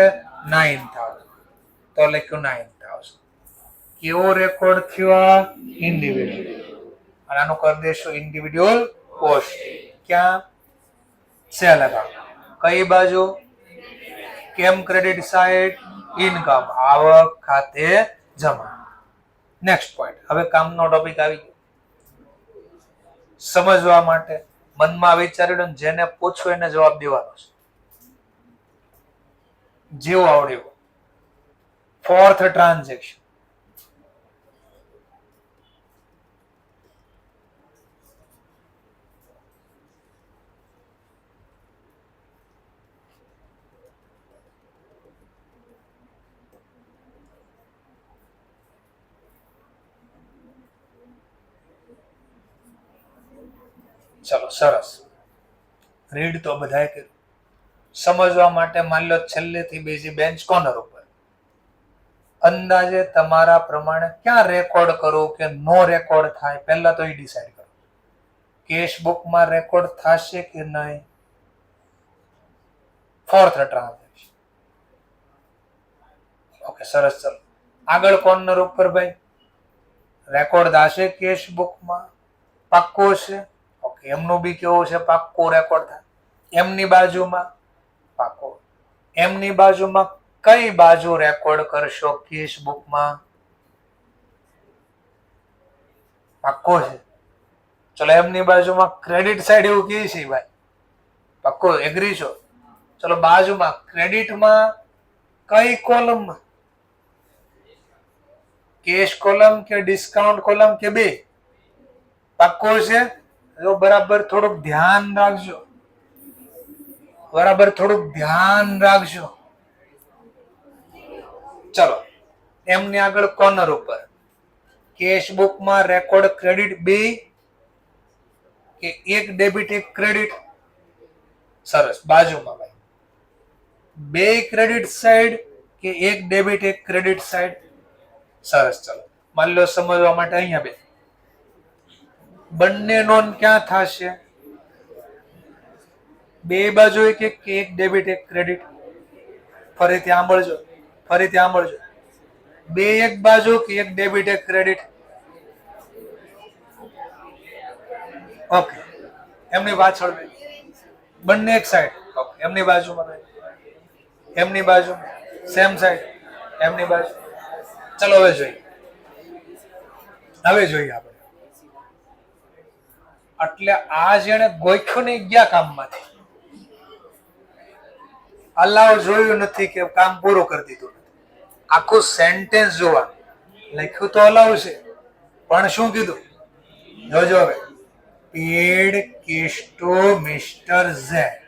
9,000. તો લખ્યું 9,000. કેવો રેકોર્ડ થયો? ઇન્ડિવિડ્યુઅલ. અને આનું કરી દેશું ઇન્ડિવિડ્યુઅલ પોસ્ટ. ક્યાં? Cell account. કઈ બાજુ? કેમ ક્રેડિટ સાઈડ? ઇનકમ, આવક ખાતે જમા. Next point. હવે કામનો ટોપિક આવી ગયો. સમજવા માટે મનમાં વિચારી લો, જેને પૂછો એને જવાબ દેવાનો છે. જેવું આવડ્યું. Fourth transaction. ચલો સરસ. રીડ તો બધાએ કર્યું. સમજવા માટે માની લો છેલ્લેથી બીજી બેન્ચ કોર્નર ઉપર. અંદાજે તમારા પ્રમાણે ક્યાં રેકોર્ડ કરું કે નો રેકોર્ડ થાય, પહેલા તો એ ડિસાઈડ કરો. કેશ બુકમાં રેકોર્ડ થશે કે નહીં? Fourth transaction. ઓકે સરસ. ચલો આગળ કોર્નર ઉપર ભાઈ રેકોર્ડ થશે કેશ બુકમાં? પાક્કો છે? ઓકે, એમનું બી કેવું છે? પાક્કો રેકોર્ડ થાય. એમની બાજુમાં? પાક્કો. એમની બાજુમાં કઈ બાજુ રેકોર્ડ કરશો કેશ બુકમાં? પાક્કો છે? ચલો એમની બાજુમાં ક્રેડિટ સાઈડ એવું કે છે ભાઈ? પાક્કો એગ્રી છો? ચલો બાજુમાં ક્રેડિટમાં કઈ કોલમમાં? કેશ કોલમ કે ડિસ્કાઉન્ટ કોલમ કે બે? પાક્કો છે? જો બરાબર થોડુંક ધ્યાન રાખજો. બરાબર થોડુંક ધ્યાન રાખજો. ચલો એમની આગળ કોર્નર ઉપર કેશ બુકમાં રેકોર્ડ ક્રેડિટ બે કે એક ડેબિટ એક ક્રેડિટ? સરસ. બાજુમાં ભાઈ બે ક્રેડિટ સાઈડ કે એક ડેબિટ એક ક્રેડિટ સાઈડ? સરસ. ચલો માની લો સમજવા માટે અહીંયા બે બંને નોન ક્યાં થશે? બે બાજુ એક ડેબિટ એક ક્રેડિટ. ફરીથી સાંભળજો, ફરીથી સાંભળજો. બે એક બાજુ કે એક ડેબિટ એક ક્રેડિટ? ઓકે, એમની પાછળ બંને એક સાઈડ. ઓકે, એમની બાજુમાં, એમની બાજુમાં સેમ સાઈડ, એમની બાજુ. ચલો હવે જોઈએ, આપણે. એટલે આ જેને ગોખ્યું નહીં ગયા કામમાંથી, અલાવ જોયું નથી કે કામ પૂરું કરી દીધું. આખું સેન્ટેન્સ જોવા લખ્યું તો અલાવ છે, પણ શું કીધું જોજો હવે. Paid cash to mister Z.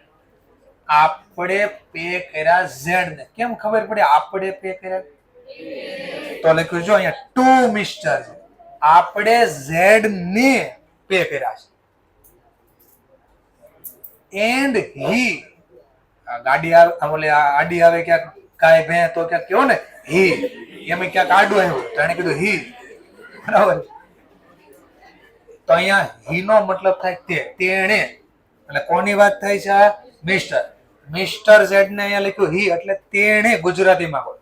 આપણે પે કર્યા ઝેડ ને. કેમ ખબર પડી આપણે પે કર્યા? તો લખ્યું જો અહીંયા ટુ મિસ્ટર છે. આપણે ઝેડ ને પે કર્યા છે. એન્ડ હી ગાડી આડી આવે ક્યાંક કાંઈ ભે તો ક્યાંક કયો ને હી, એમ ક્યાંક આડું આવ્યું તો એને કીધું હી. બરાબર. તો અહીંયા હી નો મતલબ થાય તેણે. એટલે કોની વાત થાય છે? મિસ્ટર. મિસ્ટર ઝેડ ને અહીંયા લખ્યું હી એટલે તેણે ગુજરાતીમાં હોય.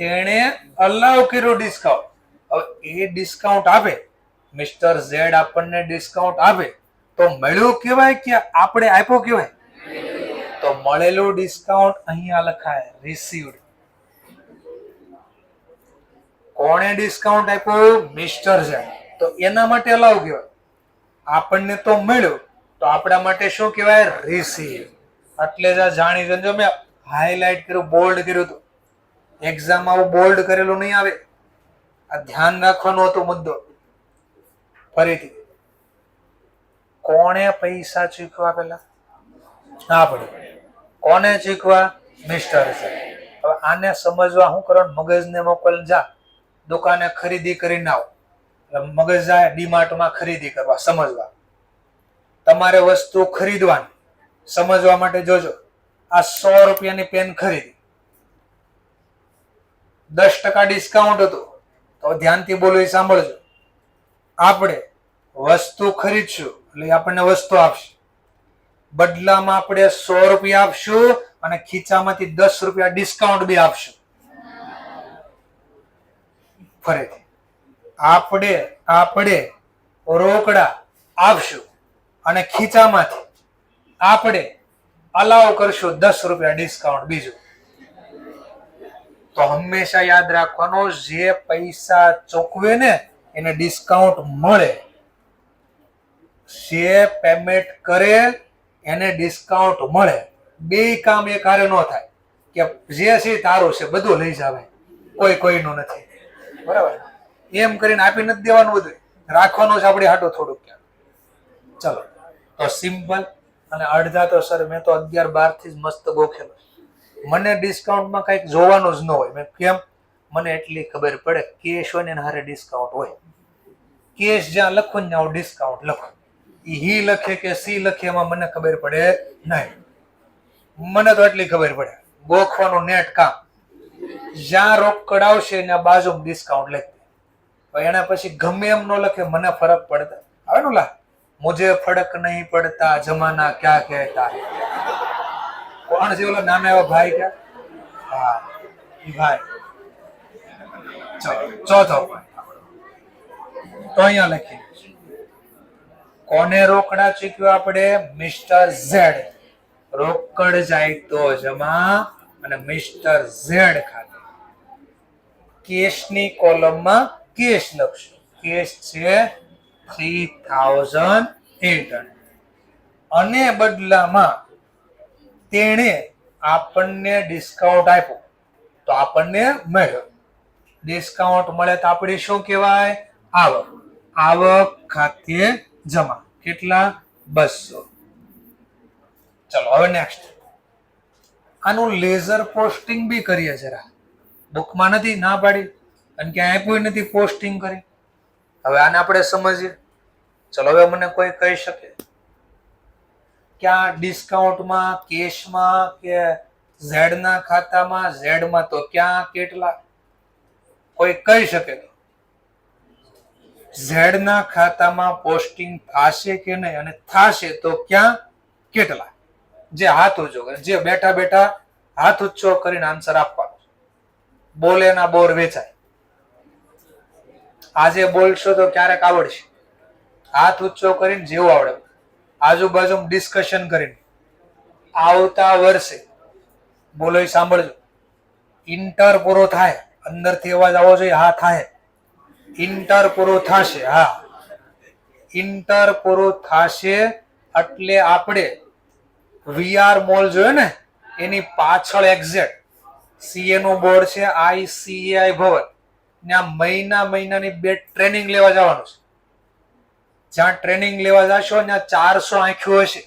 તેણે અલાવ કર્યું ડિસ્કાઉન્ટ. હવે એ ડિસ્કાઉન્ટ આપે, મિસ્ટર ઝેડ આપણને ડિસ્કાઉન્ટ આપે તો મળ્યું કેવાય કે આપણે આપ્યો કેવાય? તો મળેલું ડિસ્કાઉન્ટ અહીંયા લખાય રિસીવ્ડ. કોણે ડિસ્કાઉન્ટ આપ્યું? Mister Z. તો એના માટે અલાવ કહેવાય. આપણને તો મળ્યું તો આપણા માટે શું કહેવાય? રિસીવ. એટલે જ જાણી જો મેં હાઈલાઇટ કર્યું, બોલ્ડ કર્યું હતું. એક્ઝામ આવું બોલ્ડ કરેલું નહીં આવે. આ ધ્યાન રાખવાનો હતો મુદ્દો. ફરીથી કોણે પૈસા ચૂકવા પેલા? આપણે. કોને ચૂકવા? Mister Z. હવે આને સમજવા શું કરવાનું? મગજને મોકલ, જા દુકાને ખરીદી કરીને આવ. મગજ જાય ડીમાર્ટમાં ખરીદી કરવા, સમજવા. તમારે વસ્તુ ખરીદવાની, સમજવા માટે જોજો. આ 100 રૂપિયાની પેન ખરીદી, 10% ડિસ્કાઉન્ટ હતું. તો ધ્યાનથી બોલો, એ સાંભળજો. આપણે વસ્તુ ખરીદશું એટલે આપણને વસ્તુ આપશે. બદલામાં આપણે 100 રૂપિયા આપશું અને ખીચામાંથી 10 રૂપિયા ડિસ્કાઉન્ટ બી આપશું. ફરીથી આપણે રોકડા આપશું અને ખીચામાંથી આપણે અલાવ કરશું 10 રૂપિયા ડિસ્કાઉન્ટ બીજું. તો હંમેશા યાદ રાખવાનું, જે પૈસા ચૂકવે ને એને ડિસ્કાઉન્ટ મળે. જે પેમેન્ટ કરે એને ડિસ્કાઉન્ટ મળે. બે કામ એક હારે ન થાય કે જે છે તારું છે બધું લઈ જાવે, કોઈનું નથી. બરાબર? એમ કરીને આપી નથી દેવાનું, બધું રાખવાનું છે આપણે હાટું થોડુંક. ચલો તો સિમ્પલ. અને અડધા તો સર મેં તો 11-12 થી જ મસ્ત ગોખેલો. મને ડિસ્કાઉન્ટમાં કંઈક જોવાનું જ ન હોય. મેં કેમ? મને એટલી ખબર પડે કેશ હોય ને હારે ડિસ્કાઉન્ટ હોય. કેશ જ્યાં લખો ને ત્યાં ડિસ્કાઉન્ટ લખો. હી લખે કે સી લખે એમાં મને ખબર પડે નહીં. મને તો એટલી ખબર પડે, ગોખવાનું નેટ કામ. જ્યાં રોકડ આવશે ત્યાં બાજુમાં ડિસ્કાઉન્ટ લખે. એના પછી ગમે એમ નો લખે, મને ફરક પડતા આવે ને. લા મુझे फर्क नहीं पड़ता, जमाना क्या कहता है. કોણ છે ઓલો નાના એવા ભાઈ? કે હા ઈ ભાઈ. ચોથો તો અહીંયા લખી, કોને રોકડા ચૂક્યો આપણે? Mister Z. રોકડ જાય તો જમા અને મિસ્ટર ઝેડ ખાતે. કેશની કોલમમાં કેશ લખશું. કેશ છે 3800 અને બદલામાં તેણે આપણને ડિસ્કાઉન્ટ આપ્યું તો આપણને મળ્યો. ડિસ્કાઉન્ટ મળે તો આપણે શું કહેવાય? આવક. આવક ખાતે જમા. કેટલા? 200. ચલો હવે નેક્સ્ટ. આનું લેઝર પોસ્ટિંગ બી કરીએ જરા. બુકમાં નથી ના પાડી અને ક્યાંય આપ્યું નથી પોસ્ટિંગ કરી. હવે આને આપણે સમજીએ. ચલો હવે મને કોઈ કહી શકે ક્યાં ડિસ્કાઉન્ટમાં, કેશમાં કે ઝેડ ના ખાતામાં? ઝેડમાં તો ક્યાં કેટલા? કોઈ કહી શકે? ઝેડ ના ખાતામાં પોસ્ટિંગ થશે કે નહીં, અને થશે તો ક્યાં કેટલા? જે હાથ ઊંચો કરે, જે બેઠા બેઠા હાથ ઊંચો કરીને આન્સર આપવાનો. બોલે ના બોર વેચાય. આજે બોલશો તો ક્યારેક આવડશે. હાથ ઊંચો કરીને જેવું આવડે, આજુબાજુ ડિસ્કશન કરીને. આવતા વર્ષે બોલો, સાંભળજો. ઇન્ટર પૂરો થાય, અંદરથી અવાજ આવવો જોઈએ. હા થાય. ઇન્ટર પૂરો થશે. હા ઇન્ટર પૂરો થશે એટલે આપણે વીઆર મોલ જોયો ને, એની પાછળ એક્ઝેક્ટ સીએ નું બોર્ડ છે, ICAI ભવન. ત્યાં મહિનાની 2 ટ્રેનિંગ લેવા જવાનું છે. જ્યાં ટ્રેનિંગ લેવા જશો ત્યાં 400 આંખ્યો હશે.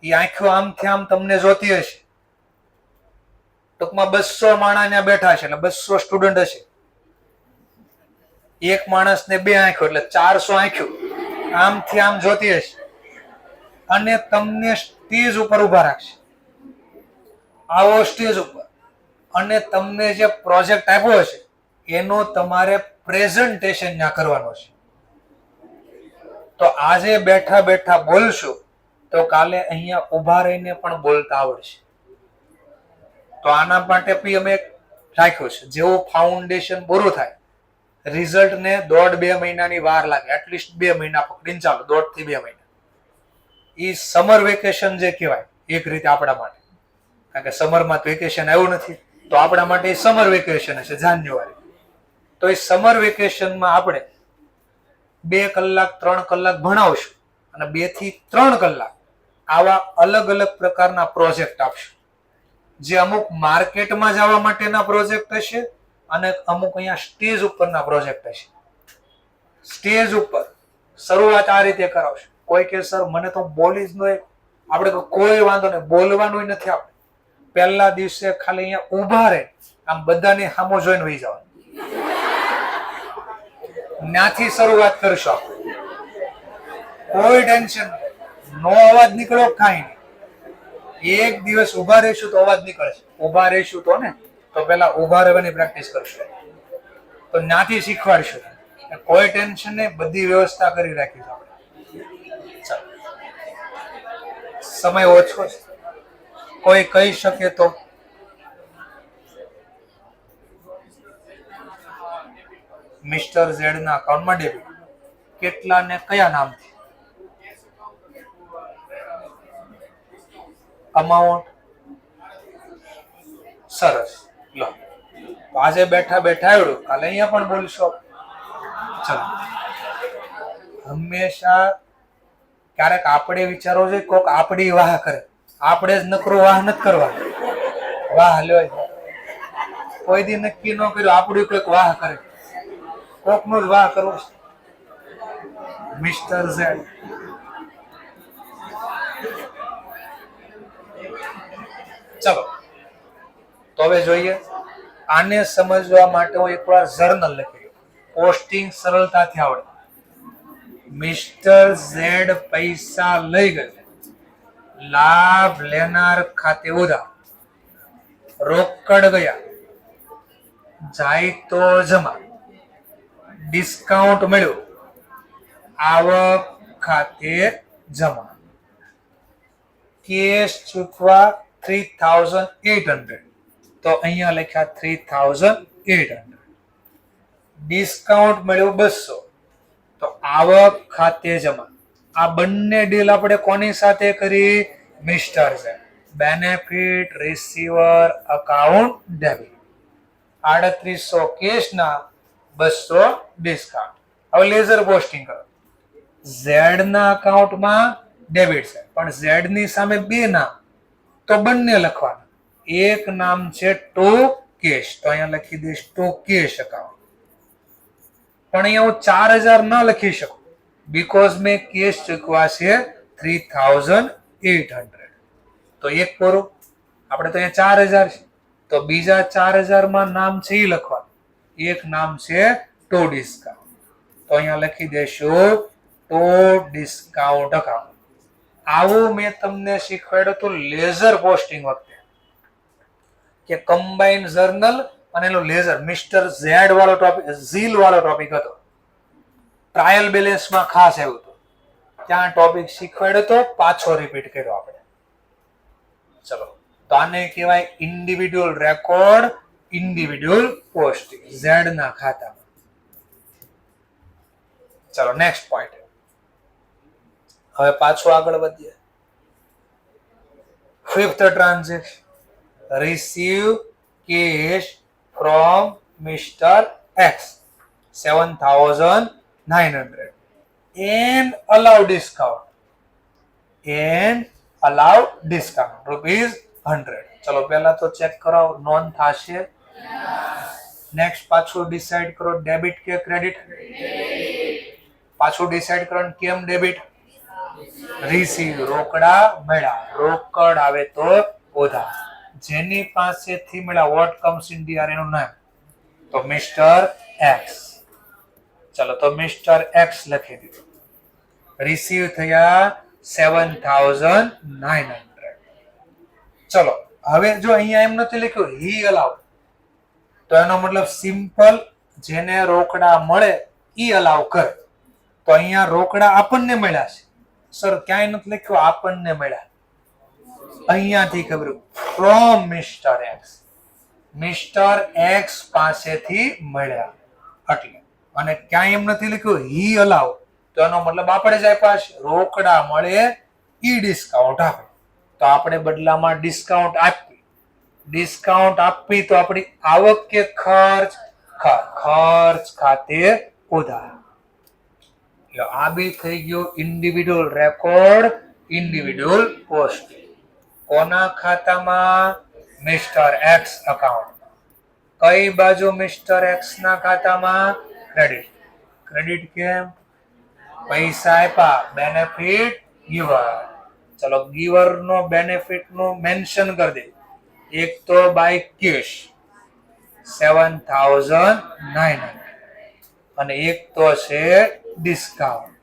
એ આંખો આમથી આમ તમને જોતી હશે. ટૂંકમાં 200 માણસ ત્યાં બેઠા છે એટલે 200 સ્ટુડન્ટ હશે. એક માણસને 2 આંખો એટલે 400 આંખો આમથી આમ જોતી હશે અને તમને સ્ટેજ ઉપર ઉભા રાખશે. આવો સ્ટેજ ઉપર અને તમને જે પ્રોજેક્ટ આપ્યો હશે એનો તમારે પ્રેઝન્ટેશન ત્યાં કરવાનો છે. તો આજે બેઠા બેઠા બોલશો તો કાલે અહીંયા ઉભા રહીને પણ બોલતા આવડશે. તો આના માટે બી અમે રાખ્યું છે. જેવું ફાઉન્ડેશન પૂરું થાય રિઝલ્ટને 1.5-2 મહિનાની વાર લાગે. એટલીસ્ટ 2 મહિના પકડીને ચાલો, 1.5 થી 2 મહિના. એ સમર વેકેશન જે કહેવાય એક રીતે આપણા માટે, કારણ કે સમરમાં વેકેશન આવ્યું નથી તો આપણા માટે સમર વેકેશન હશે જાન્યુઆરી. તો એ સમર વેકેશનમાં આપણે 2 કલાક 3 કલાક ભણાવશું અને 2 થી 3 કલાક આવા અલગ અલગ પ્રકારના પ્રોજેક્ટ આપશું. જે અમુક માર્કેટમાં જવા માટેના પ્રોજેક્ટ હશે અને અમુક અહીંયા સ્ટેજ ઉપરના પ્રોજેક્ટ હશે. સ્ટેજ ઉપર શરૂઆત આ રીતે કરાવશું. કોઈ કે સર મને તો બોલી જ નહીં, આપણે કોઈ વાંધો નહીં, બોલવાનું નથી. આપણે પહેલા દિવસે ખાલી અહીંયા ઊભા રહે આમ બધાની સામો જોઈને વહી જવાનું. ત્યાંથી શરૂઆત કરશો. કોઈ ટેન્શન, નો અવાજ નીકળ્યો કાંઈ નહીં. એક દિવસ ઊભા રહીશું તો અવાજ નીકળશે. ઊભા રહીશું તો ને તો પેલા ઊભા રહેવાની પ્રેક્ટિસ કરશું. તો ત્યાંથી શીખવાડશું. કોઈ ટેન્શન નહીં, બધી વ્યવસ્થા કરી રાખીશું આપણે. સમય ઓછો છે, કોઈ કહી શકે તો મિસ્ટર ઝેડ ના અકાઉન્ટમાં ડેબિટ કેટલા ને કયા નામથી? અમાઉન્ટ સરસ. લો આજે બેઠા બેઠા આવડ્યું, કાલે અહીંયા પણ બોલશો. ચલો, હંમેશા ક્યારેક આપણે વિચારો છે કોક આપણી વાહ કરે, આપણે જ નકરું વાહ નથી કરવા. વાહ લ્યો, કોઈ દી નક્કી ન કર્યું આપણું કોઈક વાહ કરે, કોકનું જ વાહ કરવું. મિસ્ટર ઝેડ ચલો તો હવે જોઈએ. આને સમજવા માટે હું એકવાર જર્નલ લખી, પોસ્ટિંગ સરળતાથી આવડે. મિસ્ટર ઝેડ પૈસા લઈ ગયો, લાભ લેનાર ખાતે ઉધાર, રોકડ ગયા, જાય તો જમા, ડિસ્કાઉન્ટ મળ્યું, આવક ખાતે જમા, કેશ ચૂકવા 3800, તો અહીંયા લખ્યા 3800, ડિસ્કાઉન્ટ મળ્યું 200, તો આવક ખાતે જમા. આ બંને ડીલ આપણે કોની સાથે કરી? Mister Z. Benefit receiver account debit. 3800 કેશના, 200 discount. હવે લેઝર પોસ્ટિંગ કરો. ઝેડ ના અકાઉન્ટમાં ડેબિટ છે પણ ઝેડ ની સામે 2 નામ, તો બંને લખવાના. એક નામ છે ટુ કેશ, તો અહીંયા લખી દઈશ ટુ કેશ અકાઉન્ટ. પણ અહીંયા હું 4000 ના લખી શકું બીકોઝ મેં કેશ ચૂકવા છે 3800. તો એક પૂરું. આપણે તો અહીંયા 4000 છે તો બીજા 4000 માં નામ છે એ લખવાનું. એક નામ છે ટુ ડિસ્કાઉન્ટ, તો અહીંયા લખી દેશું ટુ ડિસ્કાઉન્ટ અકાઉન્ટ. આવું મેં તમને શીખવાડ્યું હતું લેઝર પોસ્ટિંગ વખતે, કે કમ્બાઇન જર્નલ અને એનું લેઝર. મિસ્ટર ઝેડ વાળો ટોપિક, ઝીલ વાળો ટોપિક હતો, ટ્રાયલ બેલેન્સમાં ખાસ આવ્યું હતું. ત્યાં ટોપિક શીખવાડ્યો તો, પાછો રિપીટ કર્યો આપણે. ચલો, તો આને કહેવાય individual record, individual posting Z ના ખાતામાં. ચલો નેક્સ્ટ પોઈન્ટ. હવે પાછું આગળ વધીએ. 5th transaction, receive cash from Mr. X 7900 and allow discount rupees 100. ચલો પહેલા તો ચેક કરાવો નોંધ થશે. નેક્સ્ટ પાછું ડિસાઈડ કરો ડેબિટ કે ક્રેડિટ. પાછું ડિસાઈડ કરો કેમ ડેબિટ. રિસીવ રોકડા મળ્યા, રોકડ આવે તો ઉધાર. જેની પાસેથી મળ્યા, what comes in the R, એનું નામ તો મિસ્ટર એક્સ. ચલો તો મિસ્ટર એક્સ લખી દીધું. રિસીવ થયા 7,900. ચલો હવે જો અહીંયા એમ નથી લખ્યું હી અલાઉ, તો એનો મતલબ સિમ્પલ જેને રોકડા મળે ઈ અલાઉ કરે. તો અહીંયા રોકડા આપણને મળ્યા છે સર, ક્યાંય નથી લખ્યું આપણને મળ્યા, અહીંયાથી ખબર from mister x, mister x પાસેથી મળ્યા એટલે. અને ક્યાંય એમ નથી લખ્યું હી અલાઉ, તો એનો મતલબ આપણે જ આપ્યા છે, રોકડા મળે ઈ ડિસ્કાઉન્ટ આપે, તો આપણે બદલામાં ડિસ્કાઉન્ટ આપી. ડિસ્કાઉન્ટ આપી તો આપણી આવક કે ખર્ચ, ખર્ચ ખાતે ઉધાર. આ બી થઈ ગયો ઇન્ડિવિડ્યુઅલ રેકોર્ડ, ઇન્ડિવિડ્યુઅલ પોસ્ટ. કોના ખાતામાં? Mister x account. કઈ બાજુ મિસ્ટર એક્સ ના ખાતામાં? ક્રેડિટ. ક્રેડિટ કેમ? પૈસા આપ્યા, બેનિફિટ ગીવર. ચલો ગીવર નો બેનિફિટ નું મેન્શન કરી દે. એક તો બાય કેશ 7,900 અને એક તો છે ડિસ્કાઉન્ટ,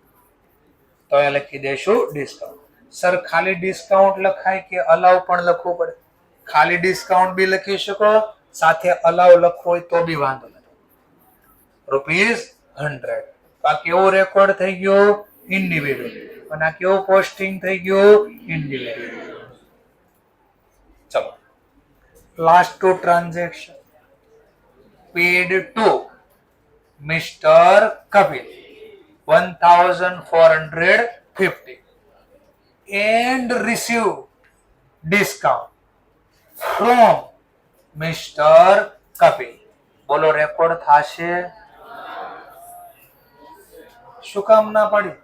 તો એ લખી દેશું ડિસ્કાઉન્ટ. સર ખાલી ડિસ્કાઉન્ટ લખાય કે અલાઉ પણ લખવું પડે? ખાલી ડિસ્કાઉન્ટ બી લખી શકો, સાથે અલાઉ લખવો હોય તો બી વાંધો નથી. ₹100. આ કેવો રેકોર્ડ થઈ ગયો? ઇન્ડિવિડ્યુઅલ. અને આ કેવું પોસ્ટિંગ થઈ ગયું? ઇન્ડિવિડ્યુઅલ. ચલો last two transaction. Paid to mister Kapil 1,450 and receive discount from Mr. Kapil. બોલો રેકોર્ડ થશે? શું કામ ના પડી?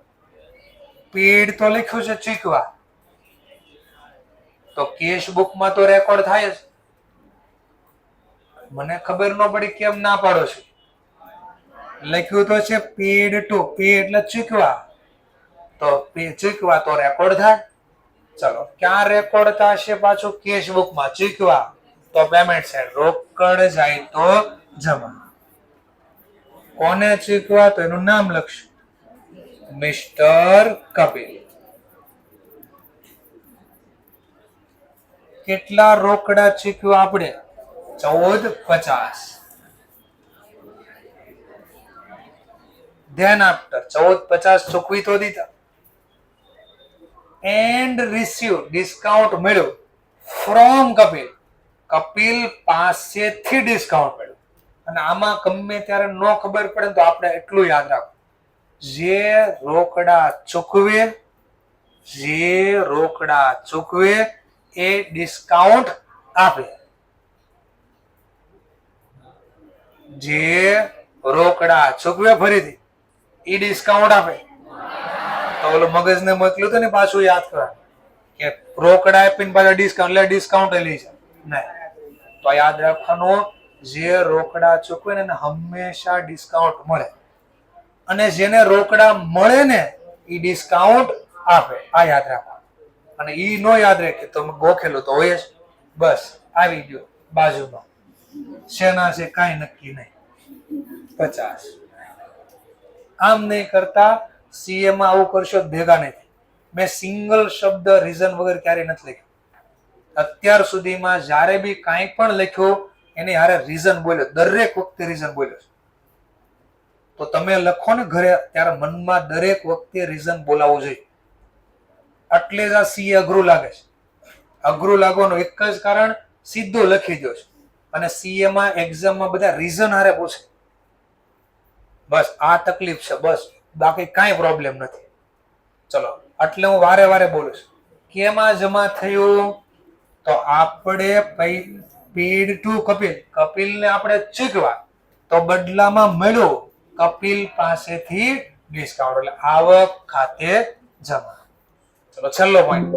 પેડ તો લખ્યું છે ચૂકવા, તો કેશ બુકમાં તો રેકોર્ડ થાય જ. મને ખબર ન પડી કેમ ના પાડો છો. લખ્યું તો છે પેડ ટુ, પે એટલે ચૂકવા, તો ચૂકવા તો રેકોર્ડ થાય. ચલો ક્યાં રેકોર્ડ થશે? પાછું કેશ બુકમાં. ચૂકવા તો પેમેન્ટ છે, રોકડ જાય તો જમા. કોને ચૂકવા? તો એનું નામ લખશું, મિસ્ટર કપિલ. કેટલા રોકડા ચૂકવા આપણે? 14,50. ધ્યાન આપતા 14,50 ચૂકવી તો દીધા. એન્ડ રિસીવ ડિસ્કાઉન્ટ મળ્યું ફ્રોમ કપિલ, કપિલ પાસેથી ડિસ્કાઉન્ટ મળ્યું. અને આમાં ગમે ત્યારે ન ખબર પડે તો આપણે એટલું યાદ રાખવું, જે રોકડા ચૂકવે એ ડિસ્કાઉન્ટ આપે. જે રોકડા ચૂકવે ફરીથી એ ડિસ્કાઉન્ટ આપે. તો ઓલું મગજને મોકલ્યું હતું ને પાછું યાદ કરવા કે રોકડા આપીને પાછા ડિસ્કાઉન્ટ લે, ડિસ્કાઉન્ટ લઈ છે નહીં. તો યાદ રાખવાનું, જે રોકડા ચૂકવે ને એને હંમેશા ડિસ્કાઉન્ટ મળે, અને જેને રોકડા મળે ને એ ડિસ્કાઉન્ટ આપે. આ યાદ રાખવાનું. અને ઈ નો યાદ રાખે તો ગોખેલું તો હોય જ. બસ આવી ગયો બાજુમાં. શેના છે કાંઈ નક્કી નહીં. 50. આમ નહીં કરતા. સીએ માં આવું કરશો ભેગા નહીં. મેં સિંગલ શબ્દ રીઝન વગર ક્યારેય નથી લખ્યું. અત્યાર સુધીમાં જ્યારે બી કાંઈ પણ લખ્યું એની હારે રીઝન બોલ્યો, દરેક વખતે રીઝન બોલ્યો. તો તમે લખો ને ઘરે ત્યારે મનમાં દરેક વખતે રીઝન બોલાવવું જોઈએ. એટલે જ આ સીએ અઘરું લાગે છે. અઘરું લાગવાનું એક જ કારણ, સીધું લખી દો છો. અને સીએ માં એક્ઝામમાં બધા રીઝન હારે પૂછે. બસ આ તકલીફ છે, બસ બાકી કાંઈ પ્રોબ્લેમ નથી. ચલો એટલે હું વારે વારે બોલું છું. કેમાં જમા થયું? તો આપણે પેડ ટુ કપિલ, કપિલને આપણે ચૂકવા, તો બદલામાં મળ્યું કપિલ પાસેથી ડિસ્કાઉન્ટ, એટલે આવક ખાતે જમા. ચલો છેલ્લો point.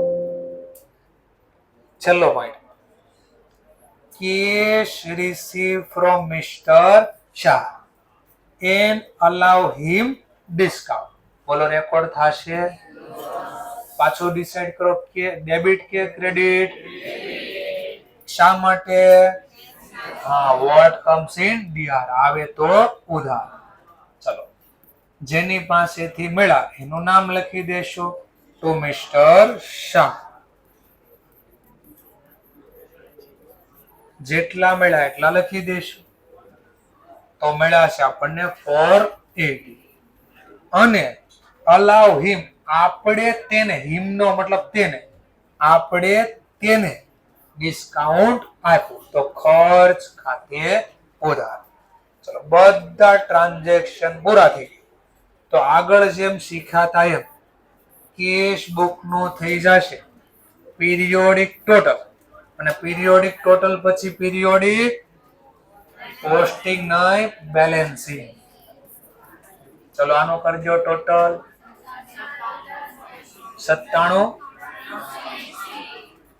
Cash receive from mister Shah and allow him discount. બોલો રેકોર્ડ થશે? પાછું ડિસાઈડ કરો કે ડેબિટ કે ક્રેડિટ. શા માટે? હા, વોટ કમ્સ ઇન ડીઆર, આવે તો ઉધાર. ચલો, જેની પાસેથી મળ્યા એનું નામ લખી દેશો. તો મિસ્ટર શાહ. જેટલા મળ્યા એટલા લખી દેશું. તો મળ્યા છે આપણને 480. અને અલાવ હિમ, આપણે તેને, હિમ નો મતલબ તેને, આપણે તેને ડિસ્કાઉન્ટ આપ્યું. તો ખર્ચ ખાતે ઉધાર. ચલો, બધા ટ્રાન્ઝેક્શન પૂરા થઈ ગયા. તો આગળ જેમ શીખાતા એમ કેશ બુક નું થઈ જશે પીરિયોડિક ટોટલ, અને પીરિયોડિક ટોટલ પછી પીરિયોડિક પોસ્ટિંગ નહીં, બેલેન્સિંગ. ચલો, આનો કરજો ટોટલ 97,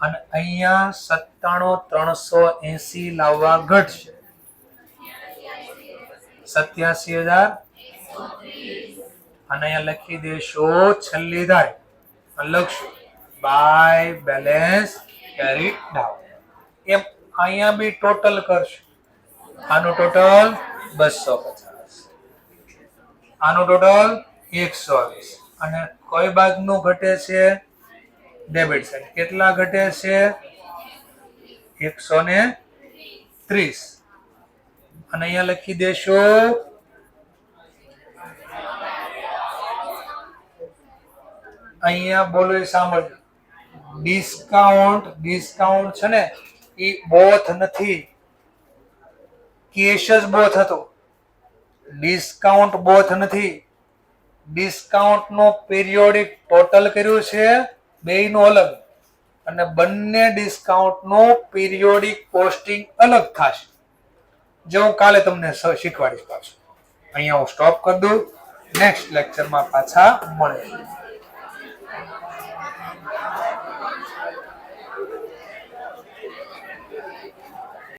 અને અહીંયા 97,380 લાવવા ઘટશે 87,000. અને અહીંયા લખી દેશો છેલ્લી તારીખ, લખશું બાય બેલેન્સ કેરીડ ડાઉન. એમ અહીંયા બી ટોટલ કરશું. આનું ટોટલ 250, આનું ટોટલ 120. અને કઈ બાજુનું ઘટે છે? Debit side. કેટલા ઘટે છે? 130. અને અહીંયા લખી દેશો અહીંયા બોલો સાંભળજો. ડિસ્કાઉન્ટ છે ને એ બોથ નથી, કેશ જ બોથ હતો. ડિસ્કાઉન્ટ બોથ નથી. ડિસ્કાઉન્ટ નો પીરિયોડિક ટોટલ કર્યું છે બેયનું અલગ, અને બંને ડિસ્કાઉન્ટ નો પીરિયોડિક પોસ્ટિંગ અલગ થશે. જે હું કાલે તમને શીખવાડીશ પાછું. અહીંયા હું સ્ટોપ કરી દઉં. નેક્સ્ટ લેક્ચરમાં પાછા મળીશું.